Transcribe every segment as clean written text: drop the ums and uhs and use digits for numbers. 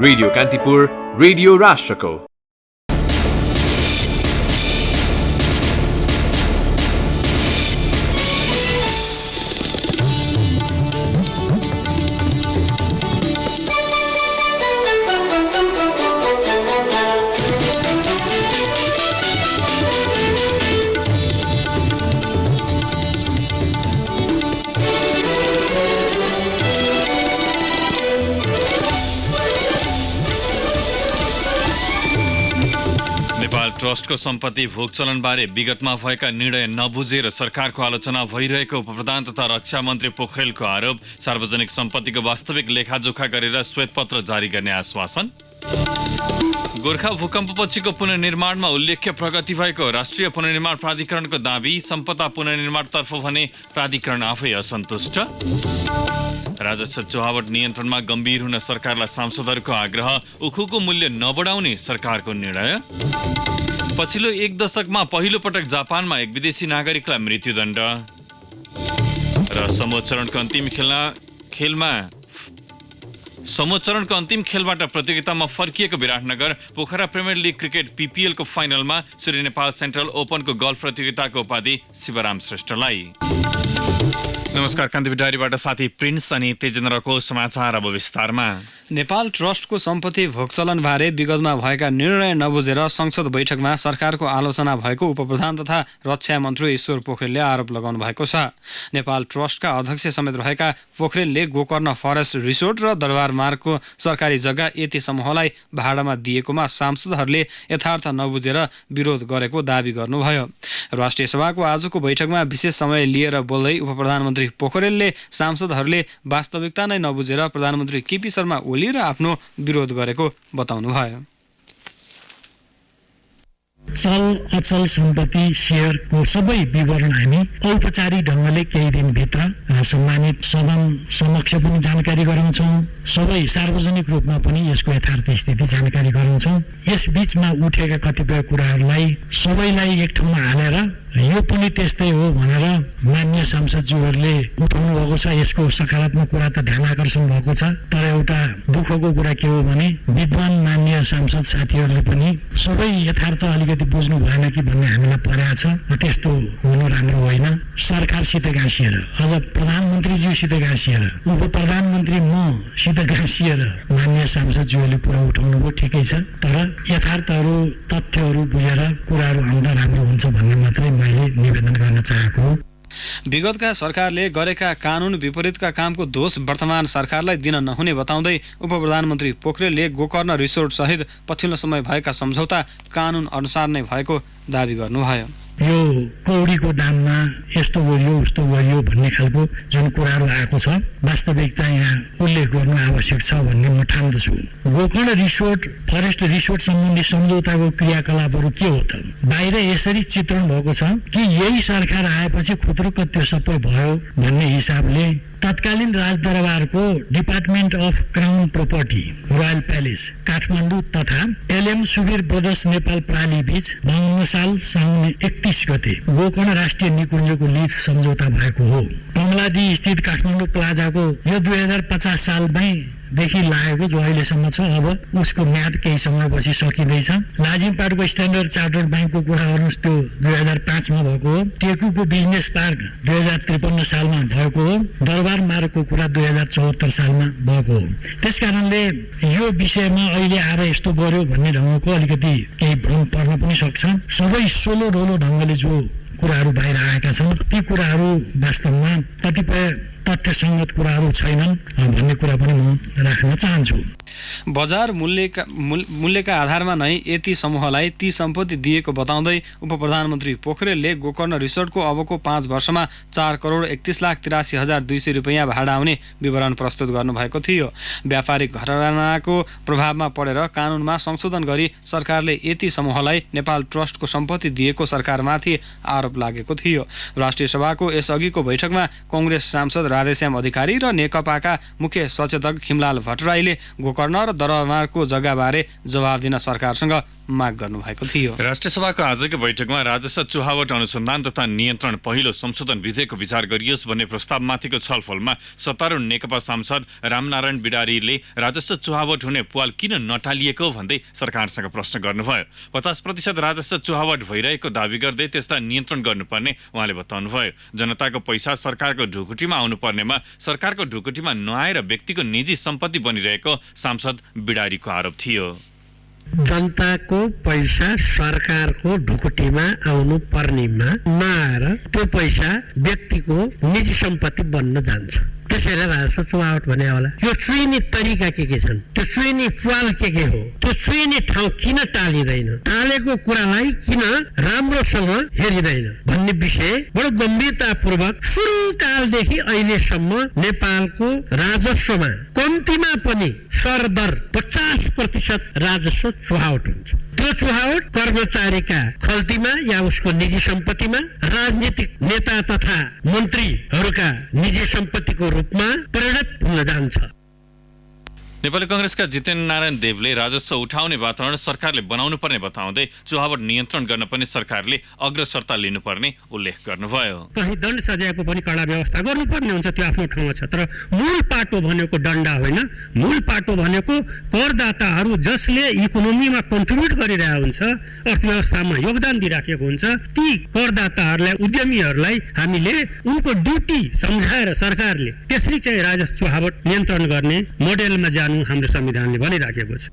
Radio Kantipur, radio राष्ट्रको। ट्रस्टको सम्पत्ति भोगचलनबारे विगतमा भएका निर्णय नबुझेर सरकारको आलोचना भइरहेको उपप्रधान तथा रक्षा मन्त्री पोखरेलको आरोप। सार्वजनिक सम्पत्तिको वास्तविक लेखाजोखा गरेर श्वेतपत्र जारी गर्ने आश्वासन। गोर्खा भूकम्पपछिको पुनर्निर्माणमा उल्लेख्य प्रगति भएको राष्ट्रिय पुनर्निर्माण प्राधिकरणको दाबी। सम्पदा पुनर्निर्माणतर्फ भने प्राधिकरण आफै असन्तुष्ट। राजस्व चुहावट नियन्त्रणमा गम्भीर हुन सरकारलाई सांसदहरूको आग्रह। उखुको मूल्य नबढाउने सरकारको निर्णय। पछिल्लो एक दशकमा पहिलो पटक जापानमा एक विदेशी नागरिकलाई मृत्युदण्ड। र समूह चरणको अन्तिम खेलबाट प्रतियोगितामा फर्किएको Biratnagar. Pokhara premier league cricket पीपीएलको फाइनलमा सूर्य नेपाल सेन्ट्रल ओपनको गल्फ प्रतियोगिताको उपाधि शिवराम श्रेष्ठलाई। नमस्कार, कान्तिपुर डायरीबाट साथी प्रिन्स अनि तेजेन्द्रको समाचार अब विस्तारमा। नेपाल ट्रस्टको सम्पत्ति भोगचलनबारे विगतमा भएका निर्णय नबुझेर संसद बैठकमा सरकारको आलोचना भएको उपप्रधान तथा रक्षा मन्त्री ईश्वर पोखरेलले आरोप लगाउनु भएको छ। नेपाल ट्रस्टका अध्यक्ष समेत रहेका पोखरेलले गोकर्ण फरेस्ट रिसोर्ट र दरबार मार्गको सरकारी जग्गा यति समूहलाई भाडामा दिएकोमा सांसदहरूले यथार्थ नबुझेर विरोध गरेको दावी गर्नुभयो। राष्ट्रिय सभाको आजको बैठकमा विशेष समय लिएर बोल्दै उपप्रधानमन्त्री पोखरेलले सांसदहरूले वास्तविकता नै नबुझेर प्रधानमन्त्री केपी शर्मा ओली र आफ्नो विरोध गरेको बताउनुभयो। चल अचल सम्पत्ति सेयरको सबै विवरण हामी औपचारिक ढङ्गले केही दिनभित्र सम्मानित सदन समक्ष पनि जानकारी गराउँछौँ। सबै सार्वजनिक रूपमा पनि यसको यथार्थ स्थिति जानकारी गराउँछौँ। यस बीचमा उठेका कतिपय कुराहरूलाई सबैलाई एक ठाउँमा हालेर यो पनि त्यस्तै हो भनेर मान्य सांसदज्यूहरूले उठाउनु भएको छ। यसको सकारात्मक कुरा त ध्यान आकर्षण भएको छ, तर एउटा दुःखको कुरा के हो भने विद्वान मान्य सांसद साथीहरूले पनि सबै यथार्थ अलिकति बुझ्नु भएन कि भन्ने हामीलाई परेको छ। त्यस्तो हुनु राम्रो होइन। सरकारसित गाँसिएर, अझ प्रधानमन्त्रीज्यूसित गाँसिएर, उप प्रधानमन्त्री मसित गाँसिएर मान्य सांसदज्यूहरूले कुरा उठाउनु भयो, ठिकै छ, तर यथार्थहरू तथ्यहरू बुझेर कुराहरू आउँदा राम्रो हुन्छ भन्ने मात्रै मैले निवेदन गर्न चाहेको हो। विगतका सरकारले गरेका कानुन विपरीतका कामको दोष वर्तमान सरकारलाई दिन नहुने बताउँदै उपप्रधानमन्त्री पोखरेलले गोकर्ण रिसोर्ट सहित पछिल्लो समय भएका सम्झौता कानुन अनुसार नै भएको दावी गर्नुभयो। यो कौडीको दाममा यस्तो गरियो उस्तो गरियो भन्ने खालको जुन कुराहरू आएको छ, वास्तविकता यहाँ उल्लेख गर्नु आवश्यक छ भन्ने म ठान्दछु। गोकर्ण रिसोर्ट फरेस्ट रिसोर्ट सम्बन्धी सम्झौताको क्रियाकलापहरू के हो त? बाहिर यसरी चित्रण भएको छ कि यही सरकार आएपछि खुत्रुक त्यो सबै भयो भन्ने हिसाबले तत्कालीन राजदरबारको department of crown property royal palace Kathmandu तथा एलएम सुबीर ब्रदर्स नेपाल प्राली बीच 52 साल साउन 31 गते गोकर्ण राष्ट्रिय निकुञ्जको लिज सम्झौता भएको हो। कमलादी स्थित काठमाडौँ प्लाजाको यो 2050 सालमै देखि लागेको जो अहिलेसम्म छ, अब उसको म्याद केही समयपछि सकिँदैछ। लाजिमपाटको स्ट्यान्डर्ड चार्टर्ड ब्याङ्कको कुरा गर्नुहोस्, त्यो 2005 मा भएको हो। टेकुको बिजनेस पार्क 2053 सालमा भएको हो। दरबार मार्गको कुरा 2074 सालमा भएको हो। त्यसकारणले यो विषयमा अहिले आएर यस्तो गर्यो भन्ने ढङ्गको अलिकति केही भ्रम पर्न पनि सक्छ। सबै सोलो ढोलो ढङ्गले जो कुराहरू बाहिर आएका छन् ती कुराहरू वास्तवमा कतिपय तथ्यसङ्गत कुराहरू छैनन् भन्ने कुरा पनि म राख्न चाहन्छु। बजार मूल्यका आधारमा नै यति समूहलाई ती सम्पत्ति दिएको बताउँदै उपप्रधानमन्त्री पोखरेलले गोकर्ण रिसोर्टको अबको 5 वर्षमा 4,31,83,200 रुपियाँ भाडा आउने विवरण प्रस्तुत गर्नुभएको थियो। व्यापारिक घरानाको प्रभावमा परेर कानुनमा संशोधन गरी सरकारले यति समूहलाई नेपाल ट्रस्टको सम्पत्ति दिएको सरकारमाथि आरोप लागेको थियो। राष्ट्रिय सभाको यसअघिको बैठकमा कांग्रेस सांसद राधेश्याम अधिकारी र नेकपाका मुख्य सचेतक खिमलाल भट्टराईले गोकर्ण र दरबारको जग्गाबारे जवाब दिन सरकारसँग माग गर्नुभएको थियो। राष्ट्रिय सभाको आजको बैठकमा राजस्व चुहावट अनुसन्धान तथा नियन्त्रण पहिलो संशोधन विधेयकको विचार गरियोस् भन्ने प्रस्तावमाथिको छलफलमा सत्तारूढ नेकपा सांसद रामनारायण बिडारीले राजस्व चुहावट हुने पुवाल किन नटालिएको भन्दै सरकारसँग प्रश्न गर्नुभयो। 50% राजस्व चुहावट भइरहेको दावी गर्दै त्यसलाई नियन्त्रण गर्नुपर्ने उहाँले बताउनुभयो। जनताको पैसा सरकारको ढुकुटीमा आउनुपर्नेमा सरकारको ढुकुटीमा नआएर व्यक्तिको निजी सम्पत्ति बनिरहेको सांसद बिडारीको आरोप थियो। जनताको पैसा सरकारको ढुकुटीमा आउनु पर्नेमा नआएर त्यो पैसा व्यक्तिको निजी सम्पत्ति बन्न जान्छ। त्यसैले राजस्व चुहावट भने होला। यो चुइने तरिका के छन्, त्यो चुइने पुवाल के हो, त्यो चुइने ठाउँ किन टालिँदैन, टालेको कुरालाई किन राम्रोसँग हेरिँदैन भन्ने विषय बडो गम्भीरतापूर्वक सुरुकालदेखि अहिलेसम्म नेपालको राजस्वमा कम्तीमा पनि सरदर 50% राजस्व चुहावट हुन्छ। त्यो चुहावट कर्मचारीका खल्तीमा या उसको निजी सम्पत्तिमा, राजनीतिक नेता तथा मन्त्रीहरूका निजी सम्पत्तिको रूपमा परिणत हुन जान्छ। नेपाली कांग्रेसका जितेन्द्र नारायण देवले राजस्व उठाउने वातावरण सरकारले बनाउनु पर्ने बताउँदै चुहावट नियन्त्रण गर्न पनि सरकारले अग्रसरता लिनुपर्ने उल्लेख गर्नुभयो। कहीँ दण्ड सजायको पनि कडा व्यवस्था गर्नुपर्ने हुन्छ, त्यो आफ्नो ठाउँमा छ। तर मूल पाटो भनेको दण्ड होइन, मूल पाटो भनेको करदाताहरू जसले इकोनोमीमा कन्ट्रिब्युट गरिरहेको हुन्छ, अर्थव्यवस्थामा योगदान दिइराखेको हुन्छ, ती करदाताहरूलाई, उद्यमीहरूलाई हामीले उनको ड्युटी सम्झाएर सरकारले त्यसरी चाहिँ राजस्व चुहावट नियन्त्रण गर्ने मोडेलमा हाम्रो संविधानले भनिराखेको छ।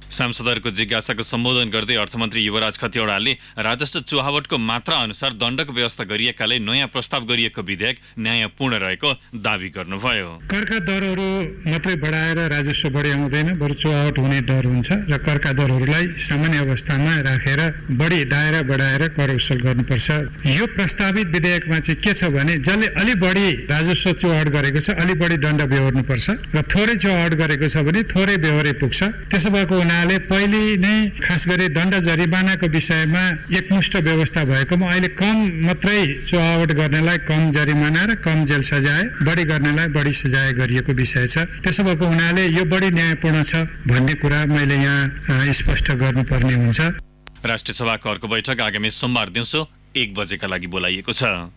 सांसदहरूको जिज्ञासाको सम्बोधन गर्दै अर्थमन्त्री युवराज खतिवड़ाले राजस्व चुहावटको मात्रा अनुसार दण्डको व्यवस्था गरिएकाले नयाँ प्रस्ताव गरिएको विधेयक न्यायपूर्ण रहेको दावी गर्नुभयो। करका दरहरू मात्रै बढाएर राजस्व बढी आउँदैन, बरु चुहावट हुने डर हुन्छ र करका दरहरूलाई सामान्य अवस्थामा राखेर बढी दायरा बढाएर कर वसुल गर्नुपर्छ। यो प्रस्तावित विधेयकमा चाहिँ के छ भने जसले अलि बढी राजस्व चुहावट गरेको छ अलि बढी दण्ड बेहोर्नुपर्छ र थोरै चुहावट गरेको छ भने थोरै बेहोरे पुग्छ। त्यसो भएको पहिले नै खास गरी दण्ड जरिवानाको विषयमा एकमुष्ट व्यवस्था भएकोमा अहिले कम मात्रै चुहावट गर्नेलाई कम जरिमाना र कम जेल सजाय, बढी गर्नेलाई बढी सजाय गरिएको विषय छ। त्यसो भएको हुनाले यो बढी न्यायपूर्ण छ भन्ने कुरा मैले यहाँ स्पष्ट गर्नुपर्ने हुन्छ। राष्ट्रिय सभाको अर्को बैठक आगामी सोमबार दिउँसो 1 बजेका लागि बोलाइएको छ।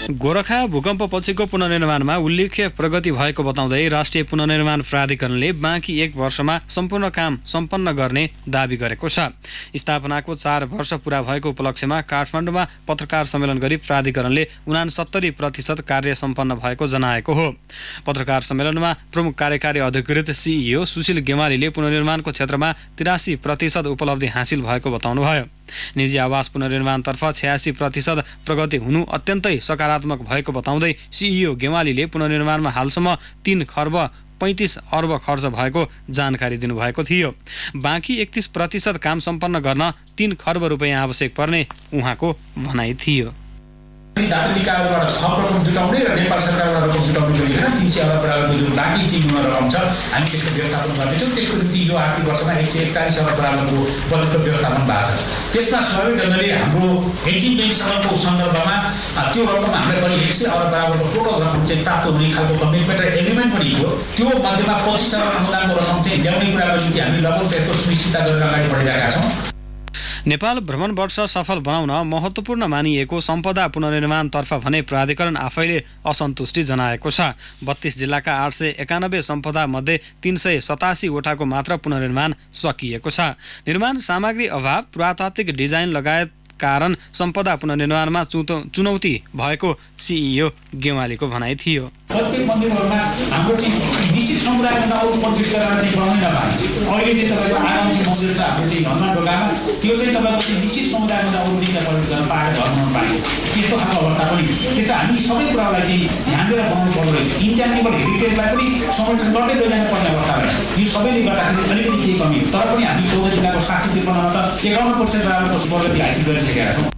गोरखा भूकम्पपछिको पुनर्निर्माणमा उल्लेख्य प्रगति भएको बताउँदै राष्ट्रिय पुनर्निर्माण प्राधिकरणले बाँकी 1 वर्षमा सम्पूर्ण काम सम्पन्न गर्ने दावी गरेको छ। स्थापनाको 4 वर्ष पूरा भएको उपलक्ष्यमा काठमाडौँमा पत्रकार सम्मेलन गरी प्राधिकरणले 69% कार्य सम्पन्न भएको जनाएको हो। पत्रकार सम्मेलनमा प्रमुख कार्यकारी अधिकृत CEO सुशील गेवालीले पुनर्निर्माणको क्षेत्रमा 83% उपलब्धि हासिल भएको बताउनुभयो। निजी आवास पुनर्निर्माणतर्फ 86% प्रगति हुनु अत्यन्तै सकारात्मक भएको बताउँदै CEO गेवालीले पुनर्निर्माणमा हालसम्म 3 खर्ब 35 अर्ब खर्च भएको जानकारी दिनुभएको थियो। बाँकी 31% काम सम्पन्न गर्न 3 खर्ब रुपैयाँ आवश्यक पर्ने उहाँको भनाइ थियो। दाबी निकायबाट थप रकम जुटाउने र नेपाल सरकारबाट रकम जुटाउने गरिएन 300 अर्ब बराबरको जुन बाँकी चिन्ह रकम छ हामी त्यसको व्यवस्थापन गर्नेछौँ। त्यसको निम्ति यो आर्थिक वर्षमा 141 अर्ब बराबरको बजेटको व्यवस्थापन भएको छ। त्यसमा सहयोग गर्नाले हाम्रो एचिभमेन्टसँगको सन्दर्भमा त्यो रकम हामीलाई करिब 100 अर्ब बराबरको टोटल रकम चाहिँ प्राप्त हुने खालको कमिटमेन्ट र एग्रिमेन्ट पनि थियो। त्यो मध्येमा 25 अर्ब अनुदानको रकम चाहिँ ल्याउने कुराको निम्ति हामी लगभग त्यसको सुनिश्चितता गरेर अगाडि बढिरहेका छौँ। नेपाल भ्रमण वर्ष सफल बनाउन महत्त्वपूर्ण मानिएको सम्पदा पुनर्निर्माणतर्फ भने प्राधिकरण आफैले असन्तुष्टि जनाएको छ। 32 जिल्लाका 891 सम्पदा मध्ये 387 वटाको मात्र पुनर्निर्माण सकिएको छ। निर्माण सामग्री अभाव, पुरातात्विक डिजाइन लगायत कारण सम्पदा पुनर्निर्माणमा चुनौती भएको CEO गेवालीको भनाइ थियो। प्रत्येक मन्दिरहरूमा हाम्रो चाहिँ निश्चित समुदायभन्दा अरू मन्दिर गरेर चाहिँ बनाउनै नपाए। अहिले चाहिँ तपाईँको आगामी चाहिँ मन्दिर छ हाम्रो चाहिँ हनुमान ढोकामा, त्यो चाहिँ तपाईँको चाहिँ निश्चित समुदायभन्दा अरू चाहिँ प्रवेश गर्न पाएर घर बनाउनु पाए। त्यस्तो खालको अवस्था पनि छ। त्यसै हामी सबै कुरालाई चाहिँ ध्यान दिएर बनाउनु पर्दो रहेछ। इन्ट्यान्जिबल हेरिटेजलाई पनि संरक्षण गर्दै लैजानु पर्ने अवस्था रहेछ। यो सबैले गर्दाखेरि अलिकति केही कमी हो। तर पनि हामी 14 जिल्लाको 753 त 51% बराबरको प्रगति हासिल गरिसकेका छौँ।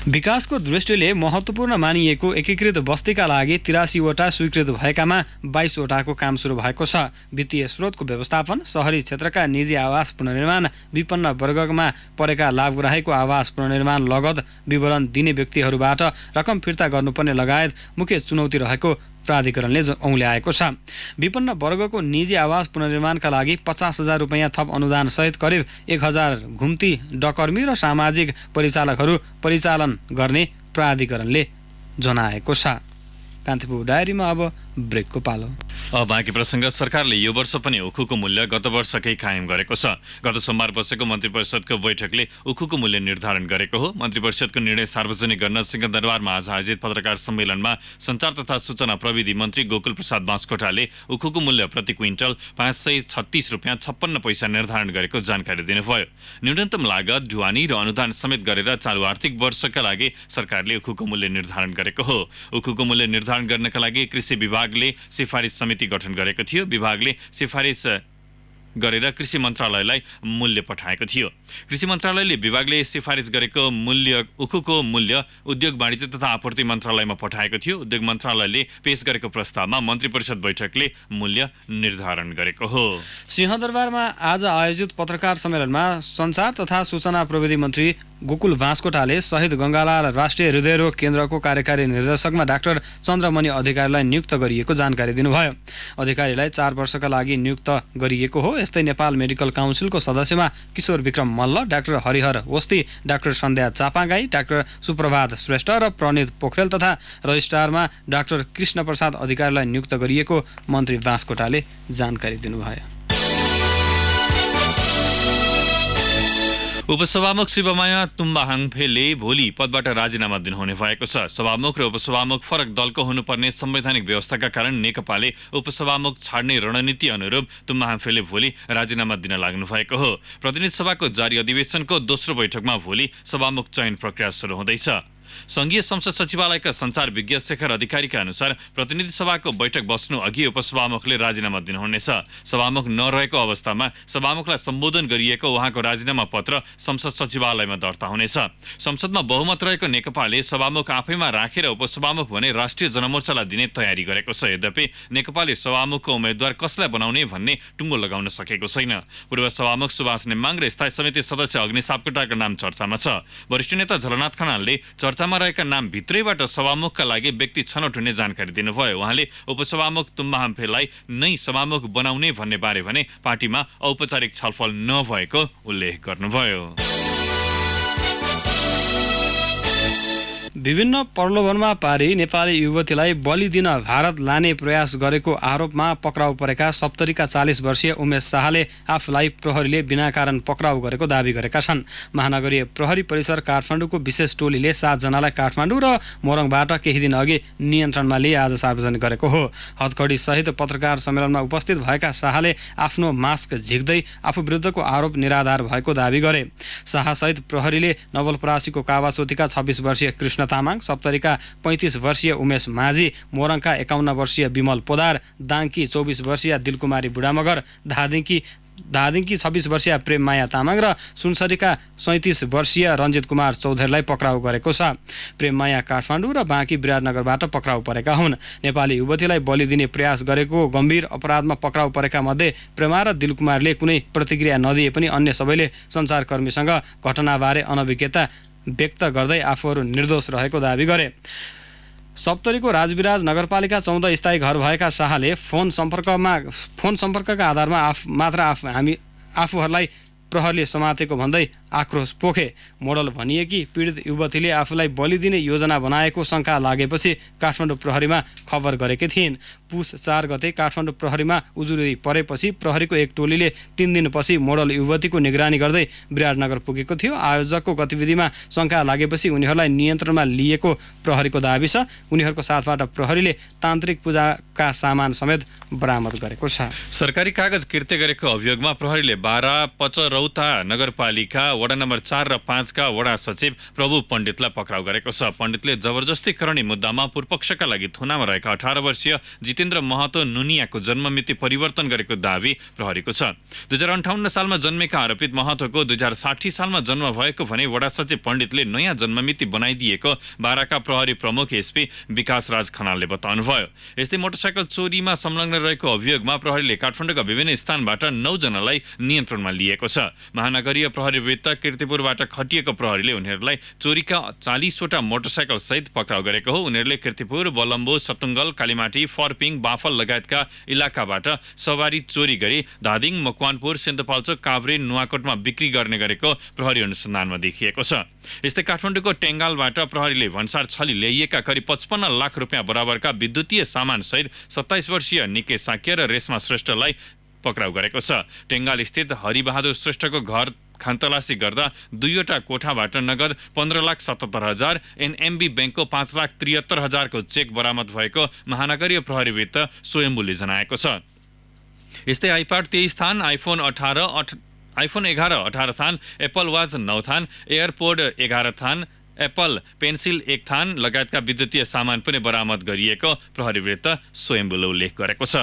विकासको दृष्टिले महत्त्वपूर्ण मानिएको एकीकृत बस्तीका लागि 83 वटा स्वीकृत भएकामा 22 वटाको काम सुरु भएको छ। वित्तीय स्रोतको व्यवस्थापन, शहरी क्षेत्रका निजी आवास पुनर्निर्माण, विपन्न वर्गमा परेका लाभग्राहीको आवास पुनर्निर्माण, लगत विवरण दिने व्यक्तिहरूबाट रकम फिर्ता गर्नुपर्ने लगायत मुख्य चुनौती रहेको प्राधिकरणले औल्याएको छ। विपन्न वर्गको निजी आवास पुनर्निर्माणका लागि 50,000 रुपैयाँ थप अनुदानसहित करिब 1,000 घुम्ती डकर्मी र सामाजिक परिचालकहरू परिचालन गर्ने प्राधिकरणले जनाएको छ। कान्तिपुर डायरीमा अब ब्रेकको पालो। अब बाँकी प्रसङ्ग। सरकारले यो वर्ष पनि उखुको मूल्य गत वर्षकै कायम गरेको छ। गत सोमबार बसेको मन्त्री परिषदको बैठकले उखुको मूल्य निर्धारण गरेको हो। मन्त्री परिषदको निर्णय सार्वजनिक गर्न सिंहदरबारमा आज आयोजित पत्रकार सम्मेलनमा सञ्चार तथा सूचना प्रविधि मन्त्री गोकुल प्रसाद बास्कोटाले उखुको मूल्य प्रति क्विन्टल 536 रुपियाँ 56 पैसा निर्धारण गरेको जानकारी दिनुभयो। न्यूनतम लागत, ढुवानी र अनुदान समेत गरेर चालु आर्थिक वर्षका लागि सरकारले उखुको मूल्य निर्धारण गरेको हो। उखुको मूल्य निर्धारण गर्नका लागि कृषि विभागले सिफारिस समिति गठन गरेको थियो। विभागले सिफारिस गरेर कृषि मन्त्रालयलाई मूल्य पठाएको थियो। कृषि मन्त्रालयले विभागले सिफारिस गरेको उखुको मूल्य उद्योग वाणिज्य तथा आपूर्ति मन्त्रालयमा पठाएको थियो। उद्योग मन्त्रालयले पेश गरेको प्रस्तावमा मन्त्री परिषद बैठकले मूल्य निर्धारण गरेको हो। सिंहदरबारमा आज आयोजित पत्रकार सम्मेलनमा सञ्चार तथा सूचना प्रविधि मन्त्री गोकुल बास्कोटाले शहीद गङ्गालाल राष्ट्रिय हृदयरोग केन्द्रको कार्यकारी निर्देशकमा डाक्टर चन्द्रमणि अधिकारीलाई नियुक्त गरिएको जानकारी दिनुभयो। अधिकारीलाई 4 वर्षका लागि नियुक्त गरिएको हो। यस्तै नेपाल मेडिकल काउन्सिलको सदस्यमा किशोर विक्रम मल्ल, डाक्टर हरिहर वस्ती, डाक्टर सन्ध्या चापागाई, डाक्टर सुप्रभात श्रेष्ठ र प्रणित पोखरेल तथा रजिस्ट्रारमा डाक्टर कृष्ण प्रसाद अधिकारीलाई नियुक्त गरिएको मन्त्री बास्कोटाले जानकारी दिनुभयो। उपसभामुख शिवमाया तुम्बाहाङफेले भोलि पदबाट राजीनामा दिनुहुने भएको छ। सभामुख र उपसभामुख फरक दलको हुनुपर्ने संवैधानिक व्यवस्थाका कारण नेकपाले उपसभामुख छाड्ने रणनीति अनुरूप तुम्बाहाङफेले भोलि राजीनामा दिन लाग्नु भएको हो। प्रतिनिधि सभाको जारी अधिवेशनको दोस्रो बैठकमा भोलि सभामुख चयन प्रक्रिया सुरु हुँदैछ। संघीय संसद सचिवालयका सञ्चार विज्ञ शेखर अधिकारीका अनुसार प्रतिनिधि सभाको बैठक बस्नु अघि उपसभामुखले राजीनामा दिनुहुनेछ। सभामुख नरहेको अवस्थामा सभामुखलाई सम्बोधन गरिएको उहाँको राजीनामा पत्र संसद सचिवालयमा दर्ता हुनेछ। संसदमा बहुमत रहेको नेकपाले सभामुख आफैमा राखेर उपसभामुख भने राष्ट्रिय जनमोर्चालाई दिने तयारी गरेको छ। यद्यपि नेकपाले सभामुखको उम्मेद्वार कसलाई बनाउने भन्ने टुङ्गो लगाउन सकेको छैन। पूर्व सभामुख सुभाष नेमाङ र स्थायी समिति सदस्य अग्नि सापकोटाको नाम चर्चामा छ। वरिष्ठ नेता झलनाथ खनालले चर्चामा रहेका नाम भित्रैबाट सभामुखका लागि व्यक्ति छनौट हुने जानकारी दिनुभयो। उहाँले उपसभामुख तुम्बाहाङफेलाई नै सभामुख बनाउने भन्ने बारे भने पार्टीमा औपचारिक छलफल नभएको उल्लेख गर्नुभयो। विभिन्न प्रलोभनमा पारी नेपाली युवतीलाई बलि दिन भारत लाने प्रयास गरेको आरोपमा पक्राउ परेका सप्तरीका 40 वर्षीय उमेश शाहले आफूलाई प्रहरीले बिना कारण पक्राउ गरेको दावी गरेका छन्। महानगरीय प्रहरी परिसर काठमाडौँको विशेष टोलीले 7 जनालाई काठमाडौँ र मोरङबाट केही दिन अघि नियन्त्रणमा लिए आज सार्वजनिक गरेको हो। हदखडी सहित पत्रकार सम्मेलनमा उपस्थित भएका शाहले आफ्नो मास्क झिक्दै आफू विरुद्धको आरोप निराधार भएको दावी गरे। शाहसहित प्रहरीले नवलपरासीको कावासोतीका 26 वर्षीय कृष्ण तामाङ, सप्तरीका 35 वर्षीय उमेश माझी, मोरङका 51 वर्षीय विमल पोदार, दाङकी 24 वर्षीय दिलकुमारी बुढामगर, धादिङकी 26 वर्षीय प्रेममाया तामाङ र सुनसरीका 37 वर्षीय रञ्जित कुमार चौधरीलाई पक्राउ गरेको छ। प्रेममाया काठमाडौँ र बाँकी विराटनगरबाट पक्राउ परेका हुन्। नेपाली युवतीलाई बलि दिने प्रयास गरेको गम्भीर अपराधमा पक्राउ परेका मध्ये प्रेमा र दिलकुमारले कुनै प्रतिक्रिया नदिए पनि अन्य सबैले सञ्चारकर्मीसँग घटनाबारे अनभिज्ञता व्यक्त गर्दै आफूहरू निर्दोष रहेको दावी गरे। सप्तरीको राजविराज नगरपालिका 14 स्थायी घर भएका शाहले फोन सम्पर्कका आधारमा आफूहरूलाई प्रहरीले समातेको भन्दै आक्रोश पोखे। मोडल भनिएकी पीडित युवतीले आफूलाई बलि दिने योजना बनाएको शङ्का लागेपछि काठमाडौँ प्रहरीमा खबर गरेकी थिइन्। पुस 4 गते काठमाडौँ प्रहरीमा उजुरी परेपछि प्रहरीको एक टोलीले 3 दिनपछि मोडल युवतीको निगरानी गर्दै विराटनगर पुगेको थियो। आयोजकको गतिविधिमा शङ्का लागेपछि उनीहरूलाई नियन्त्रणमा लिएको प्रहरीको दाबी छ। उनीहरूको साथबाट प्रहरीले तान्त्रिक पूजाका सामान समेत बरामद गरेको छ। सरकारी कागज किर्ते गरेको अभियोगमा प्रहरीले बारा पचरौता नगरपालिका वडा नम्बर 4 र 5 का वडा सचिव प्रभु पण्डितलाई पक्राउ गरेको छ। पण्डितले जबरजस्ती करणी मुद्दामा पूर्वपक्षका लागि थुनामा रहेका 18 वर्षीय जितेन्द्र महतो नुनियाको जन्ममिति परिवर्तन गरेको दावी प्रहरीको छ। 2058 सालमा जन्मेका आरोपित महतोको 2060 सालमा जन्म भएको भने वडा सचिव पण्डितले नयाँ जन्ममिति बनाइदिएको बाराका प्रहरी प्रमुख एसपी विकास राज खनालले बताउनुभयो। यस्तै मोटरसाइकल चोरीमा संलग्न रहेको अभियोगमा प्रहरीले काठमाडौँका विभिन्न स्थानबाट 9 जनालाई नियन्त्रणमा लिएको छ। महानगरीय प्रहरी वृत्त कीर्तिपुरबाट खटिएको प्रहरीले उनीहरूलाई चोरीका 40वटा मोटरसाइकल सहित पक्राउ गरेको हो। उनीहरूले कीर्तिपुर, बलम्बो, सतुङ्गल, कालीमाटी, फर्पिङ, बाफल लगायतका इलाकाबाट सवारी चोरी गरी धादिङ, मकवानपुर, सिन्धुपाल्चोक, काभ्रे, नुवाकोटमा बिक्री गर्ने गरेको प्रहरी अनुसन्धानमा देखिएको छ। यस्तै काठमाडौँको टेङ्गालबाट प्रहरीले भन्सार छली ल्याइएका करिब 55 लाख रुपियाँ बराबरका विद्युतीय सामान सहित 27 वर्षीय निके साक्य र रेशमा श्रेष्ठलाई पक्राउ गरेको छ। टेङ्गाल स्थित हरिबहादुर श्रेष्ठको घर खानतलासी गर्दा 2वटा कोठाबाट नगद 15,77,000, एनएमबी बैंकको 5,73,000 को चेक बरामद भएको महानगरीय प्रहरी वृत्त स्वयम्भूले जनाएको छ। यस्तै आइप्याड 23 थान, आइफोन 11 18 थान, एप्पल वाच 9 थान, एयरपोड 11 थान, एप्पल पेन्सिल 1 थान लगायतका विद्युतीय सामान पनि बरामद गरिएको प्रहरी वृत्त स्वयम्भूले उल्लेख गरेको छ।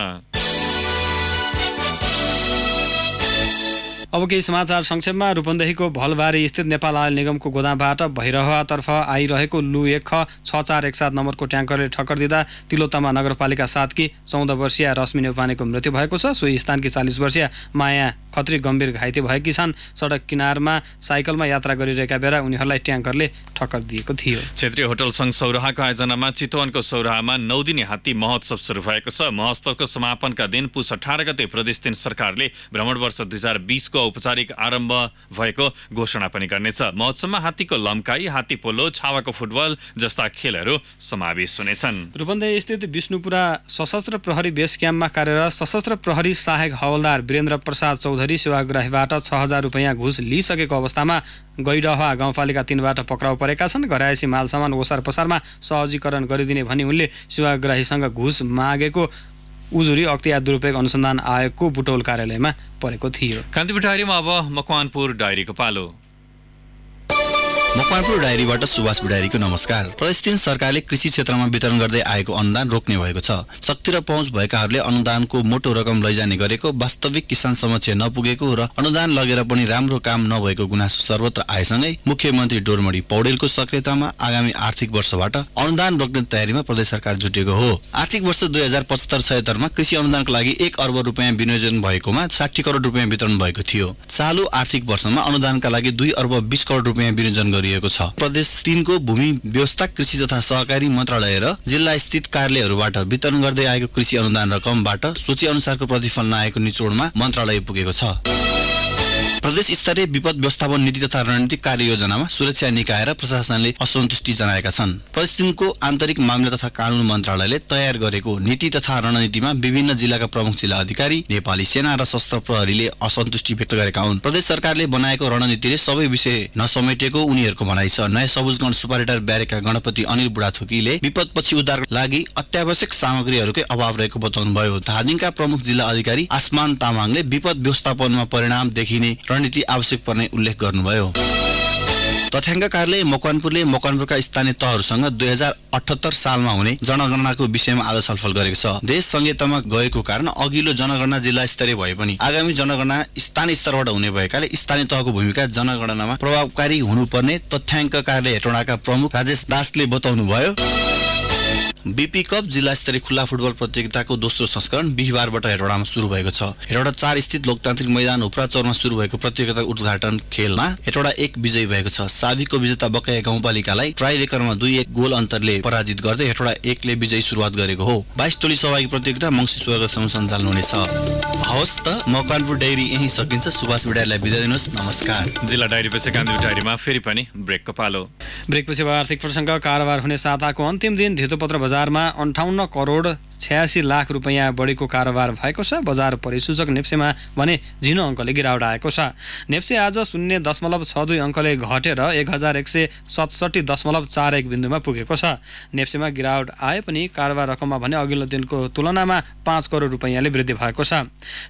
अब केही समाचार संक्षेपमा। रूपन्देहीको भलबारी स्थित नेपाल आयल निगमको गोदामबाट भैरहवातर्फ आइरहेको लु 1X6417 नम्बरको ट्याङ्करले ठक्कर दिँदा तिलोत्तमा नगरपालिका 7 की 14 वर्षीय रश्मि नेउपानेको मृत्यु भएको छ। सोही स्थानकी 40 वर्षीय माया खत्री गम्भीर घाइते भएकी छन्। सडक किनारमा साइकलमा यात्रा गरिरहेका बेला उनीहरूलाई ट्याङ्करले ठक्कर दिएको थियो। क्षेत्रीय होटल संघ सौराहाको आयोजनामा चितवनको सौराहामा 9 दिने हात्ती महोत्सव सुरु भएको छ। महोत्सवको समापनका दिन पुस 18 गते प्रदेश 3 सरकारले भ्रमण वर्ष 2020 को औपचारिक आरम्भ भएको घोषणा पनि गर्नेछ। महोत्सवमा हात्तीको लम्काई, हात्ती पोलो, छावाको फुटबल जस्ता खेलहरू समावेश हुनेछन्। रूपन्देही स्थित विष्णुपुरा सशस्त्र प्रहरी बेस क्याम्पमा कार्यरत सशस्त्र प्रहरी सहायक हवलदार वीरेन्द्र प्रसाद चौधरी सेवाग्राहीबाट 6,000 रुपैयाँ घुस लिइसकेको अवस्थामा गैडहवा गाउँपालिका 3बाट पक्राउ परेका छन्। घरायसी मालसामान ओसार पसारमा सहजीकरण गरिदिने भनी उनले सेवाग्राहीसँग घुस मागेको उजुरी अख्तियार दुरुपयोग अनुसन्धान आयोगको बुटौल कार्यालयमा परेको थियो। कान्तिपुर डायरीमा अब मकवानपुर डायरीको पालो। मकवानपुर डायरीबाट सुभाष बुढारीको नमस्कार। प्रदेश 3 सरकारले कृषि क्षेत्रमा वितरण गर्दै आएको अनुदान रोक्ने भएको छ। शक्ति र पहुँच भएकाहरूले अनुदानको मोटो रकम लैजाने गरेको, वास्तविक किसान समक्ष नपुगेको र अनुदान लगेर पनि राम्रो काम नभएको गुनासो सर्वत्र आएसँगै मुख्यमन्त्री डोरमणी पौडेलको सक्रियतामा आगामी आर्थिक वर्षबाट अनुदान रोक्ने तयारीमा प्रदेश सरकार जुटेको हो। आर्थिक वर्ष 2075-76 मा कृषि अनुदानको लागि 1 अर्ब रुपियाँ विनियोजन भएकोमा 60 करोड रुपियाँ वितरण भएको थियो। चालु आर्थिक वर्षमा अनुदानका लागि 2 अर्ब 20 करोड रुपियाँ विनियोजन गरिएको छ। प्रदेश 3 को भूमि व्यवस्था, कृषि तथा सहकारी मन्त्रालय र जिल्ला स्थित कार्यालयहरूबाट वितरण गर्दै आएको कृषि अनुदान रकमबाट सोचे अनुसारको प्रतिफल नआएको निचोडमा मन्त्रालय पुगेको छ। प्रदेश स्तरीय विपद व्यवस्थापन नीति तथा रणनीतिक कार्ययोजनामा सुरक्षा निकाय र प्रशासनले असन्तुष्टि जनाएका छन्। प्रदेश 3 को आन्तरिक मामला तथा कानून मन्त्रालयले तयार गरेको नीति तथा रणनीतिमा विभिन्न जिल्लाका प्रमुख जिल्ला अधिकारी, नेपाली सेना र सशस्त्र प्रहरीले असन्तुष्टि व्यक्त गरेका हुन्। प्रदेश सरकारले बनाएको रणनीतिले सबै विषय नसमेटेको उनीहरूको भनाइ छ। नयाँ सबुजगढ सुपरेटर ब्यारेकका गणपति अनिल बुढाथोकीले विपदपछि उद्धारको लागि अत्यावश्यक सामग्रीहरूकै अभाव रहेको बताउनुभयो। धादिङका प्रमुख जिल्ला अधिकारी आसमान तामाङले विपद व्यवस्थापनमा परिणाम देखिने रणनीति आवश्यक पर्ने उल्लेख गर्नुभयो। तथ्याङ्क कार्यालय मकवानपुरले मकवानपुरका स्थानीय तहहरूसँग 2078 सालमा हुने जनगणनाको विषयमा आज छलफल गरेको छ। देश संहितामा गएको कारण अघिल्लो जनगणना जिल्ला स्तरीय भए पनि आगामी जनगणना स्थानीय स्तरबाट हुने भएकाले स्थानीय तहको भूमिका जनगणनामा प्रभावकारी हुनुपर्ने तथ्याङ्क कार्यालय हेटौडाका प्रमुख राजेश दासले बताउनुभयो। बीपी कप जिल्ला स्तरीय खुल्ला फुटबल प्रतियोगिताको दोस्रो संस्करण बिहिबारबाट हेटौडामा सुरु भएको छ। हेटौडा 4 स्थित लोकतान्त्रिक मैदान उपरा चौरमा सुरु भएको प्रतियोगिताको उद्घाटन खेलमा हेटौडा 1 विजयी भएको छ। साविकको विजेता बकाया गाउँपालिकालाई ट्राइबेकरमा 2-1 गोल अन्तरले पराजित गर्दै हेटौडा 1 ले विजयी सुरुवात गरेको हो। 22 टोली सहभागी प्रतियोगिता मङ्सिर 16 गतेसम्म सञ्चालन हुनेछ। हवस् त मकवानपुर डायरी यही सकिन्छ। सुभाष बुढारीलाई बिदा दिनुहोस्। नमस्कार। जिल्ला डायरीपछि कान्तिपुर डायरीमा फेरि पनि ब्रेकको पालो। ब्रेकपछि आर्थिक प्रसङ्ग। कारोबार हुने साताको अन्तिम दिन धितोपत्र बजारमा 58 करोड 86 लाख रुपैयाँ बढीको कारोबार भएको छ। बजार परिसूचक नेप्सेमा भने झिनो अङ्कले गिरावट आएको छ। नेप्से आज 0.62 अङ्कले घटेर 1167.41 बिन्दुमा पुगेको छ। नेप्सेमा गिरावट आए पनि कारोबार रकममा भने अघिल्लो दिनको तुलनामा 5 करोड रुपैयाँले वृद्धि भएको छ।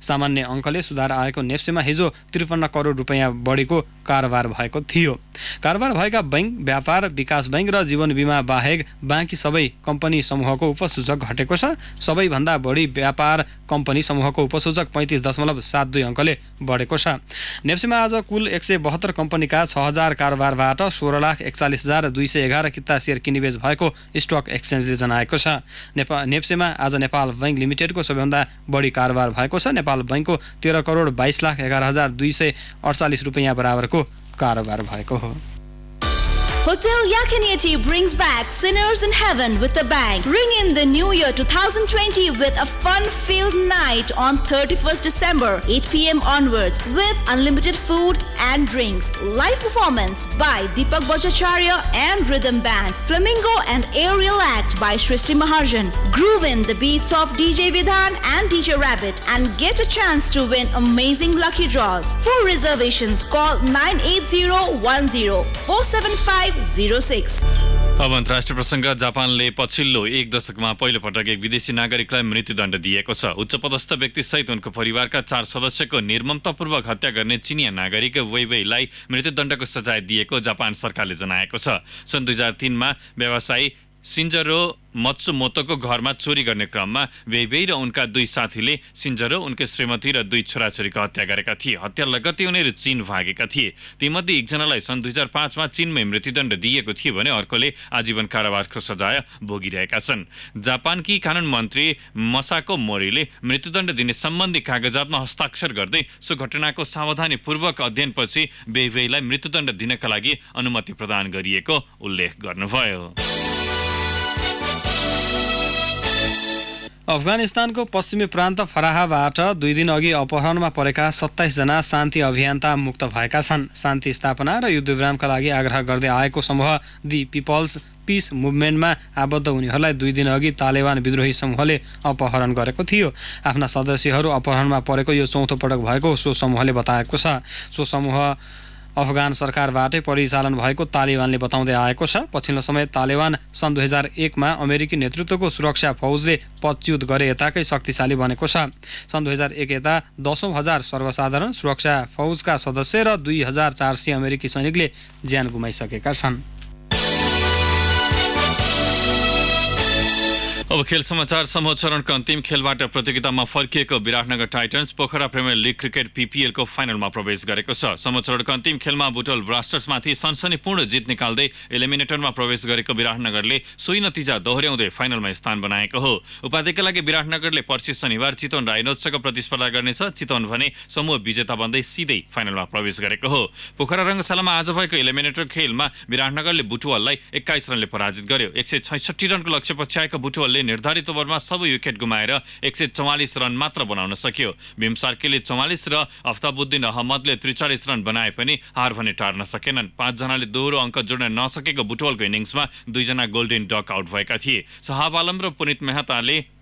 सामान्य अङ्कले सुधार आएको नेप्सेमा हिजो 53 करोड रुपैयाँ बढीको कारोबार भएको थियो। कारोबार भएका बैंक, व्यापार विकास बैंक र जीवन बिमा बाहेक बाँकी सबै कम्पनी समूहको उपसूचक घटेको छ। सबैभन्दा बढी व्यापार कम्पनी समूहको उपसूचक 35.72 अङ्कले बढेको छ। नेप्सीमा आज कुल 172 कम्पनीका 6000 कारोबारबाट 16,41,211 किता सेयर किनिबेच भएको स्टक एक्सचेन्जले जनाएको छ। नेप्सीमा आज नेपाल बैंक लिमिटेडको सबैभन्दा बढी कारोबार भएको छ। नेपाल बैंकको 13,11,248 रुपैयाँ बराबरको कारोबार भएको हो। Hotel Yakinieti brings back Sinners in Heaven with a bang. Ring in the new year 2020 with a fun-filled night on 31st December, 8 p.m. onwards with unlimited food and drinks. Live performance by Deepak Bhattacharya and Rhythm Band. Flamingo and aerial act by Shrishti Mahajan. Groove in the beats of DJ Vidhan and DJ Rabbit and get a chance to win amazing lucky draws. For reservations, call 98010-475-06. अब अन्तर्राष्ट्रिय प्रसङ्ग। जापानले पछिल्लो एक दशकमा पहिलो पटक एक विदेशी नागरिकलाई मृत्युदण्ड दिएको छ। उच्चपदस्थ व्यक्तिसहित उनको परिवारका 4 सदस्यको निर्ममतापूर्वक हत्या गर्ने चिनिया नागरिक वेइवेईलाई मृत्युदण्डको सजाय दिएको जापान सरकारले जनाएको छ। सन् 2003 मा व्यवसायी सिन्जरो मत्सुमोतोको घरमा चोरी गर्ने क्रममा वेइवेई र उनका 2 साथीले सिन्जरो, उनकी श्रीमती र 2 छोराछोरीको हत्या गरेका थिए। हत्या लगत्तै उनीहरू चीन भागेका थिए। तीमध्ये एकजनालाई सन् 2005 मा चीनमै मृत्युदण्ड दिएको थियो भने अर्कोले आजीवन कारावासको सजाय भोगिरहेका छन्। जापानकी कानुन मन्त्री मसाको मोरीले मृत्युदण्ड दिने सम्बन्धी कागजातमा हस्ताक्षर गर्दै सो घटनाको सावधानीपूर्वक अध्ययनपछि वेइवेईलाई मृत्युदण्ड दिनका लागि अनुमति प्रदान गरिएको उल्लेख गर्नुभयो। अफगानिस्तानको पश्चिमी प्रान्त फराहाबाट 2 दिन अघि अपहरणमा परेका 27 जना शान्ति अभियन्ता मुक्त भएका छन्। शान्ति स्थापना र युद्धविरामका लागि आग्रह गर्दै आएको समूह दि पिपल्स पिस मुभमेन्टमा आबद्ध उनीहरूलाई 2 दिन अघि तालेबान विद्रोही समूहले अपहरण गरेको थियो। आफ्ना सदस्यहरू अपहरणमा परेको यो चौथो पटक भएको सो समूहले बताएको छ। सो समूह अफगान सरकारबाटै परिचालन भएको तालिबानले बताउँदै आएको छ। पछिल्लो समय तालिबान सन् 2001 मा अमेरिकी नेतृत्वको सुरक्षा फौजले पदच्युत गरे यताकै शक्तिशाली बनेको छ। सन् 2001 यता 10,000 सर्वसाधारण सुरक्षा फौजका सदस्य र 2,400 अमेरिकी सैनिकले ज्यान गुमाइसकेका छन्। अब खेल समाचार। समूह चरणको अन्तिम खेलबाट प्रतियोगितामा फर्किएको Biratnagar titans Pokhara premier league cricket PPL को फाइनलमा प्रवेश गरेको छ। समूह चरणको अन्तिम खेलमा बुटवल ब्लास्टर्समाथि सनसनीपूर्ण जित निकाल्दै एलिमिनेटरमा प्रवेश गरेको विराटनगरले सोही नतिजा दोहोर्याउँदै फाइनलमा स्थान बनाएको हो। उपाधिका लागि विराटनगरले पर्सि शनिबार चितवन राइनोजसँग प्रतिस्पर्धा गर्नेछ। चितवन भने समूह विजेता बन्दै सिधै फाइनलमा प्रवेश गरेको हो। पोखरा रङ्गशालामा आज भएको एलिमिनेटर खेलमा विराटनगरले बुटवललाई 21 रनले पराजित गर्यो। 166 रनको लक्ष्य पछ्याएको बुटवलले निर्धारित ओभरमा सबै विकेट गुमाएर 144 रन मात्र बनाउन सक्यो। भीम सार्कीले 44 र अफ्ताबुद्दिन अहमदले 43 रन बनाए पनि हार भने टार्न सकेनन्। 5 जनाले दोहोरो अङ्क जोड्न नसकेको बुटवलको इनिङ्समा 2 जना गोल्डन डक आउट भएका थिए। शहाब आलम र पुनित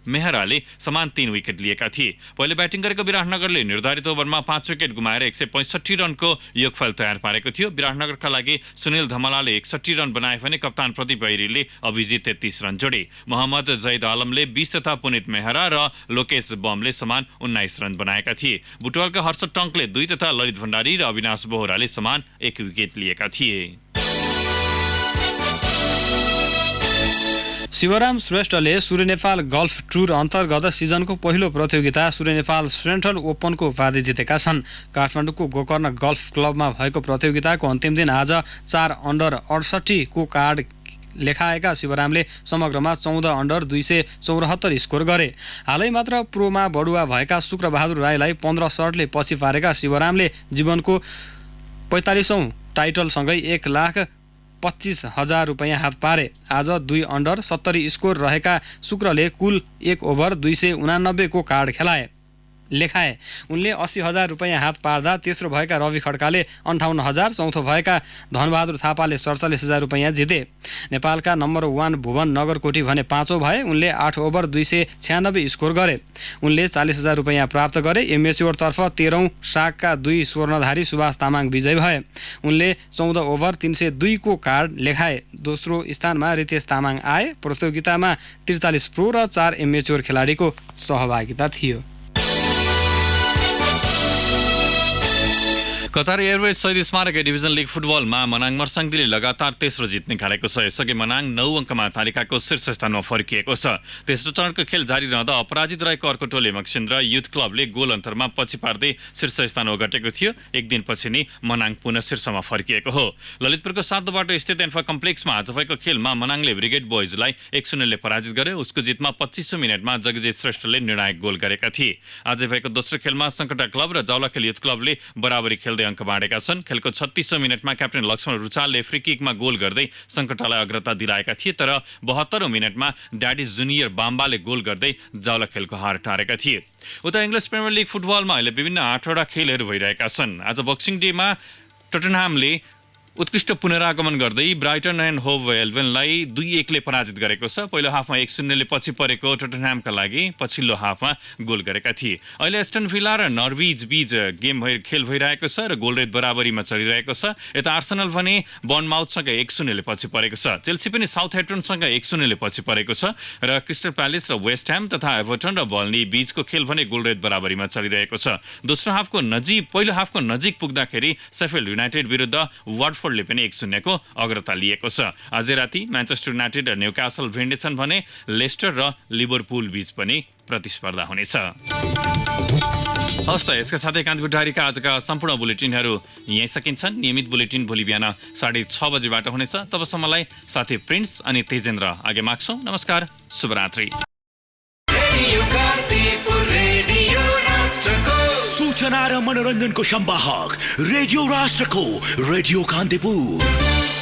मेहराले समान 3 विकेट लिएका थिए। पहिले ब्याटिङ गरेको विराटनगरले निर्धारित ओभरमा 5 विकेट गुमाएर 165 रनको योगफल तयार पारेको थियो। विराटनगरका लागि सुनिल धमलाले 61 रन बनाए भने कप्तान प्रदीप बैरीले अभिजित 33 रन जोडे। मोहम्मद जैद आलमले 20 तथा पुनित मेहरा र लोकेश बमले समान 19 रन बनाएका थिए। बुटवलका हर्ष टङ्कले 2 तथा ललित भण्डारी र अविनाश बोहराले समान 1 विकेट लिएका थिए। शिवराम श्रेष्ठले सूर्य नेपाल गल्फ टुर अन्तर्गत सिजनको पहिलो प्रतियोगिता सूर्य नेपाल सेन्ट्रल ओपनको उपाधि जितेका छन्। काठमाडौँको गोकर्ण गल्फ क्लबमा भएको प्रतियोगिताको अन्तिम दिन आज 4 अन्डर 68 को कार्ड लेखाएका शिवरामले समग्रमा 14 अन्डर 274 स्कोर गरे। हालै मात्र प्रोमा बढुवा भएका शुक्रबहादुर राईलाई 15 सर्टले पछि पारेका शिवरामले जीवनको 45औं टाइटलसँगै 1,25,000 रुपैयाँ हात पारे। आज 2 अन्डर 70 स्कोर रहेका शुक्रले कुल 1 ओभर 289 को कार्ड लेखाए। उनले 80,000 रुपैयाँ हात पार्दा तेस्रो भएका रवि खड्काले 58,000, चौथो भएका धनबहादुर थापाले 47,000 रुपैयाँ जिते। नेपालका नम्बर 1 भुवन नगरकोटी भने 5औं भए। उनले 8 ओभर 296 स्कोर गरे। उनले 40,000 रुपैयाँ प्राप्त गरे। एमेच्योरतर्फ 13औं सागका 2 स्वर्णधारी सुभाष तामाङ विजयी भए। उनले 14 ओभर 302 को कार्ड लेखाए। दोस्रो स्थानमा रितेश तामाङ आए। प्रतियोगितामा 43 प्रो र 4 एमेच्योर खेलाडीको सहभागिता थियो। कतार एयरवेज शहीद स्मारक डिभिजन लिग फुटबलमा मनाङ मर्साङदीले लगातार तेस्रो जित निकालेको छ। यसअघि मनाङ 9 अङ्कमा तालिकाको शीर्ष स्थानमा फर्किएको छ। तेस्रो चरणको खेल जारी रहँदा अपराजित रहेको अर्को टोली मक्सिन्द्र युथ क्लबले गोल अन्तरमा पछि पार्दै शीर्ष स्थान ओगटेको थियो। एक दिनपछि नै मनाङ पुनः शीर्षमा फर्किएको हो। ललितपुरको 7 बाटो स्थित एन्फा कम्प्लेक्समा आज भएको खेलमा मनाङले ब्रिगेड बोइजलाई 1-0ले पराजित गर्यो। उसको जितमा 25औं मिनेटमा जगजित श्रेष्ठले निर्णायक गोल गरेका थिए। आज भएको दोस्रो खेलमा सङ्कटा क्लब र जावलाखेल युथ क्लबले बराबरी खेल्दै अङ्क बाँडेका छन्। खेलको 36औं मिनेटमा क्याप्टेन लक्ष्मण रुचालले फ्री किकमा गोल गर्दै सङ्कटालाई अग्रता दिलाएका थिए, तर 72औं मिनेटमा ड्याडी जुनियर बाम्बाले गोल गर्दै जावला खेलको हार टारेका थिए। उता इङ्ग्लिस प्रिमियर लिग फुटबलमा अहिले विभिन्न 8वटा खेलहरू भइरहेका छन्। आज बक्सिङ डेमा टोटनह्यामले उत्कृष्ट पुनरागमन गर्दै ब्राइटन एन्ड होभ एल्बियनलाई 2-1ले पराजित गरेको छ। पहिलो हाफमा 1-0ले पछि परेको टोटनह्यामका लागि पछिल्लो हाफमा गोल गरेका थिए। अहिले एस्टन विला र नर्विच बीच खेल भइरहेको छ र गोल रेट बराबरीमा चलिरहेको छ। यता आर्सेनल भने बर्नमाउथसँग 1-0ले पछि परेको छ। चेल्सी पनि साउथह्याम्पटनसँग 1-0ले पछि परेको छ र क्रिस्टल प्यालेस र वेस्ट ह्याम तथा एभर्टन र बर्नली बीचको खेल भने गोल रेट बराबरीमा चलिरहेको छ। पहिलो हाफको नजिक पुग्दाखेरि शेफिल्ड युनाइटेड विरुद्ध वाटफोर्ड ले पनि 1-0 को अग्रता लिएको छ। आज राति म्यान्चेस्टर युनाइटेड र न्युकासल भिड्नेछन् भने लेस्टर र लिभरपुल बीच पनि प्रतिस्पर्धा हुनेछ। हस्त यसका साथै कान्तिपुर डायरीका आजका सम्पूर्ण बुलेटिनहरू यहीँ सकिन्छन्। नियमित बुलेटिन भोलि बिहान 6:30 बजेबाट हुनेछ। तबसम्मलाई साथी प्रिन्स अनि तेजेन्द्र आगे माग्छौँ। नमस्कार, शुभरात्रि। सूचना र मनोरञ्जनको संवाहक रेडियो राष्ट्रको रेडियो कान्तिपुर।